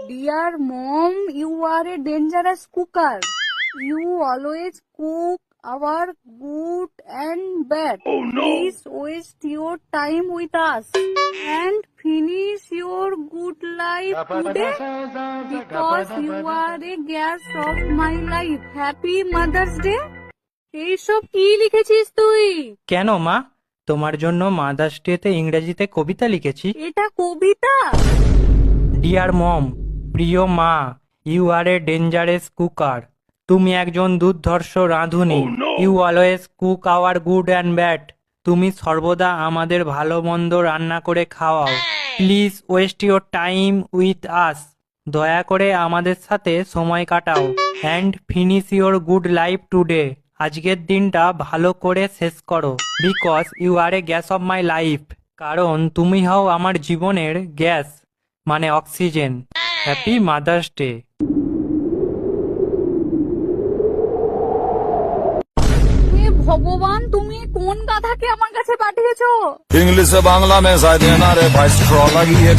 Dear mom, you are a dangerous cooker. You always cook our good and bad. Please waste your time with us and finish your good life today because you are a gas of my life. Happy Mother's Day. এইসব কি লিখেছিস তুই? কেন মা, তোমার জন্য mother's ডেতে ইংরেজিতে কবিতা লিখেছি। এটা কবিতা? ডিয়ার মম, প্রিয় মা, you are a dangerous cooker, তুমি একজন দুর্ধর্ষ রাঁধুনি। You always cook our good and bad, তুমি সর্বদা আমাদের ভালো মন্দ রান্না করে খাওয়াও। Please waste your time with us, দয়া করে আমাদের সাথে সময় কাটাও। And finish your good life today, আজকের দিনটা ভালো করে শেষ করো। Because you are a gas of my life, কারণ তুমি হও আমার জীবনের গ্যাস, মানে অক্সিজেন। Happy mother's day. হে ভগবান, তুমি কোন গাধাকে আমার কাছে পাঠিয়েছো? इंग्लिश से बांग्ला में शायद भाई स्ट्रॉ लगी है